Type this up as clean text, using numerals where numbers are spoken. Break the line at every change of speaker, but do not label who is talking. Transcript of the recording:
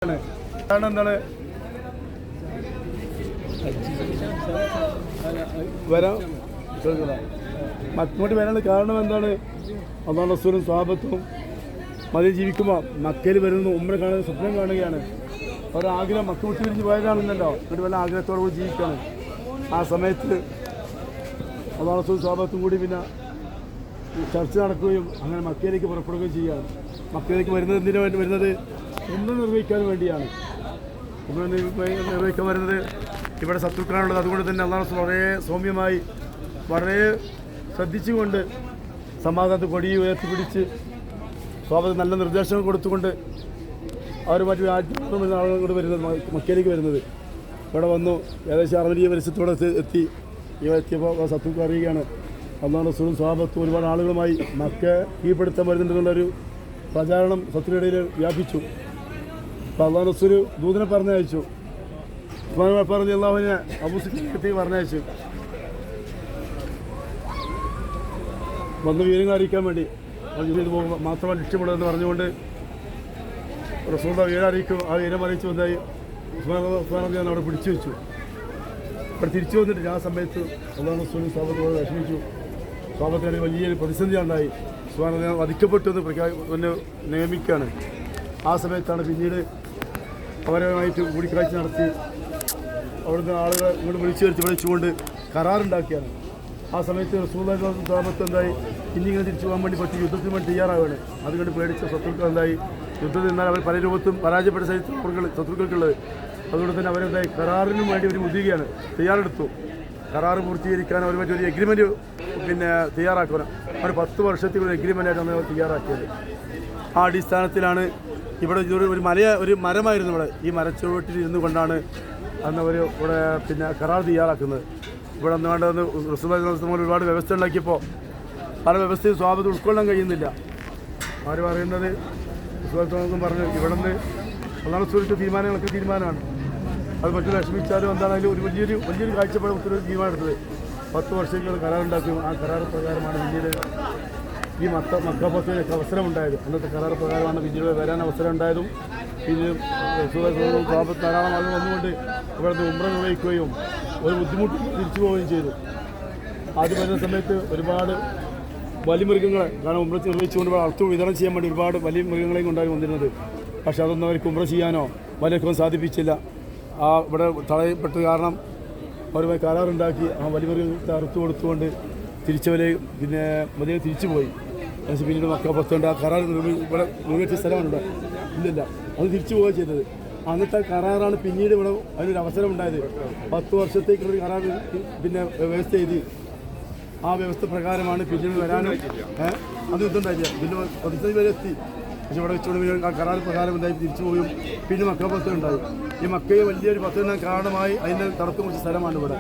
കാരണം എന്താണ് വരാം മക്കോട്ട് വരാനുള്ള കാരണം എന്താണ്? അള്ളാഹു റസൂലും സ്വഹാബത്തും മദീനയിൽ ജീവിക്കുമ്പോൾ മക്കയിൽ വരുന്ന ഉംറ കാണുന്ന സ്വപ്നം കാണുകയാണ്. ഒരാഗ്രഹം മക്ക വിട്ട് പിരിഞ്ഞ് പോയതാണെന്നല്ലോ, എന്നിട്ട് വല്ല ആഗ്രഹത്തോടു കൂടി ജീവിക്കുകയാണ്. ആ സമയത്ത് അള്ളാഹു റസൂലും സ്വഹാബത്തും കൂടി പിന്നെ ചർച്ച നടക്കുകയും അങ്ങനെ മക്കയിലേക്ക് പുറപ്പെടുകയും ചെയ്യുകയാണ്. മക്കയിലേക്ക് വരുന്നത് എന്തിനു വേണ്ടി വരുന്നത്? ഉംറ നിർവഹിക്കാൻ വേണ്ടിയാണ്. ഉംറ നിർവഹിക്കാൻ വരുന്നത് ഇവിടെ ശത്രുക്കളാണുള്ളത്. അതുകൊണ്ട് തന്നെ അള്ളാഹു റസൂൽ വളരെ സൗമ്യമായി വളരെ ശ്രദ്ധിച്ചുകൊണ്ട് സമാധാനത്തെ കൊടി ഉയർത്തിപ്പിടിച്ച് സ്വാഭാവിക നല്ല നിർദ്ദേശങ്ങൾ കൊടുത്തുകൊണ്ട് അവർ മറ്റു രാജ്യങ്ങളിൽ ആളുകൾ വരുന്നത് മക്കയിലേക്ക് വരുന്നത്. ഇവിടെ വന്നു ഏകദേശം 60 പരിസരത്തോടെ എത്തി. എത്തിയപ്പോൾ ശത്രുക്കൾ അറിയുകയാണ് അള്ളാഹു റസൂലും സ്വഹാബത്തും ഒരുപാട് ആളുകളുമായി മക്ക കീഴ്പ്പെടുത്താൻ വരുന്നുണ്ടെന്നുള്ളൊരു പ്രചാരണം ശത്രുവിടയിൽ വ്യാപിച്ചു. അപ്പോൾ അള്ളാഹു റസൂൽ ദൂതനെ പറഞ്ഞയച്ചു. പറഞ്ഞ് അള്ളാഹുവിനെ അബൂ സുഫിയാൻ പറഞ്ഞയച്ചു വന്ന് വിവരങ്ങൾ അറിയിക്കാൻ വേണ്ടി. മാത്രമല്ല ലക്ഷ്യമുള്ളതെന്ന് പറഞ്ഞുകൊണ്ട് റസൂലിൻ്റെ വിവരം അറിയിക്കും. ആ വിവരം അറിയിച്ചു വന്നായി ഉസ്മാൻ അവിടെ പിടിച്ചു വെച്ചു. അവിടെ തിരിച്ചു വന്നിട്ട് ആ സമയത്ത് അള്ളാഹു റസൂലും സ്വഹാബത്തോട് വിഷമിച്ചു. സ്വഹാബത്തിന് വലിയൊരു പ്രതിസന്ധി ഉണ്ടായി. ഉസ്മാൻ വധിക്കപ്പെട്ടു എന്ന് നിയമിക്കുകയാണ്. ആ സമയത്താണ് പിന്നീട് അവരുമായിട്ട് കൂടിക്കാഴ്ച നടത്തി അവിടുന്ന് ആളുകളെ ഇങ്ങോട്ട് വിളിച്ചു വരുത്തി വിളിച്ചുകൊണ്ട് കരാറുണ്ടാക്കിയാണ്. ആ സമയത്ത് റസൂലുള്ളാഹി സ്വഹാബത്ത് എന്തായി ഇന്നിങ്ങനെ തിരിച്ചു പോകാൻ വേണ്ടി പറ്റി യുദ്ധത്തിന് വേണ്ടി തയ്യാറാവുകയാണ്. അതുകൊണ്ട് പേടിച്ച ശത്രുക്കൾ എന്തായി യുദ്ധത്തിൽ നിന്നാൽ അവർ പല രൂപത്തും പരാജയപ്പെട്ട ശത്രുക്കൾക്കുള്ളത്. അതുകൊണ്ട് തന്നെ അവരെന്തായി കരാറിനും വേണ്ടി ഒരു മുതിരുകയാണ്, തയ്യാറെടുത്തു. കരാറ് പൂർത്തീകരിക്കാൻ അവർ മറ്റൊരു എഗ്രിമെൻറ്റ് തയ്യാറാക്കണം. അവർ 10 വർഷത്തേക്കുള്ള എഗ്രിമെൻ്റായിട്ടാണ് അവർ തയ്യാറാക്കിയത്. ആ അടിസ്ഥാനത്തിലാണ് ഇവിടെ ഒരു മരമായിരുന്നു ഇവിടെ. ഈ മരച്ചുവട്ടിൽ ഇരുന്നു കൊണ്ടാണ് അന്ന് അവർ ഇവിടെ കരാർ തയ്യാറാക്കുന്നത്. ഇവിടെ ഒന്നുകൊണ്ടൊന്ന് റസൂലുള്ളാഹി ഒരുപാട് വ്യവസ്ഥ ഉണ്ടാക്കിയപ്പോൾ പല വ്യവസ്ഥയും സ്വഭാവത്തിൽ ഉൾക്കൊള്ളാൻ കഴിയുന്നില്ല. അവർ പറയുന്നത് റസൂലുള്ളാഹി പറഞ്ഞു ഇവിടെ നിന്ന് അള്ളാഹു റസൂലിൻ്റെ തീരുമാനമാണ്. അത് മറ്റു വിഷമിച്ചാലും എന്താണ് അതിൽ ഒരു വലിയൊരു കാഴ്ചപ്പാട് ഒത്തിരി തീരുമാനം എടുത്തത്. 10 വർഷങ്ങൾ കരാറുണ്ടാക്കും. ആ കരാർ പ്രകാരമാണ് പിന്നീട് ഈ മക്കപ്പത്തിനൊക്കെ അവസരമുണ്ടായത്. അന്നത്തെ കരാർ പ്രകാരമാണ് പിന്നീട് വരാൻ അവസരം ഉണ്ടായതും. പിന്നെ സ്വഭാവത്തിൽ ധാരാളം ആളുകൾ വന്നുകൊണ്ട് ഇവിടുന്ന് ഉംറ നിർവഹിക്കുകയും ഒരു ബുദ്ധിമുട്ട് തിരിച്ചു പോവുകയും ചെയ്തു. ആദ്യം വരുന്ന സമയത്ത് ഒരുപാട് വലിയ മൃഗങ്ങളെ കാരണം ഉംറ നിർവഹിച്ചുകൊണ്ട് അർത്ഥം വിതരണം ചെയ്യാൻ വേണ്ടി ഒരുപാട് വലിയ മൃഗങ്ങളെയും കൊണ്ടാണ് വന്നിരുന്നത്. പക്ഷേ അതൊന്നും അവർക്ക് ഉംറ ചെയ്യാനോ വലിയൊക്കെ സാധിപ്പിച്ചില്ല. ഇവിടെ തടയപ്പെട്ട കാരണം അവരുമായി കരാറുണ്ടാക്കി ആ വലിയ മൃഗത്തെ അറുത്തു കൊടുത്തുകൊണ്ട് തിരിച്ചവരെ മദീന തിരിച്ചു പോയി. പിന്നീട് മക്ക പുറത്തുകൊണ്ട് ആ കരാർ ഇവിടെ നിർവഹിച്ച സ്ഥലമാണ് ഇല്ലില്ല അത് തിരിച്ചു പോവുക ചെയ്തത്. അന്നത്തെ കരാറാണ് പിന്നീട് ഇവിടെ അതിനൊരു അവസരം ഉണ്ടായത്. 10 വർഷത്തേക്കുള്ളൊരു കരാർ വ്യവസ്ഥ ചെയ്ത് ആ വ്യവസ്ഥ പ്രകാരമാണ് പിന്നീട് വരാനും അത് ഇതുണ്ടായില്ല. പിന്നെ 15 വരെ എത്തി. പക്ഷെ ഇവിടെ വെച്ചുകൊണ്ട് ആ കരാർ പ്രകാരം എന്തായി തിരിച്ചു പോയും പിന്നെ മക്ക പത്ത് ഉണ്ടായി. ഈ മക്കയെ വലിയൊരു പത്ത് കാരണമായി അതിൻ്റെ തടസ്സം കുറച്ച് സ്ഥലമാണ് ഇവിടെ.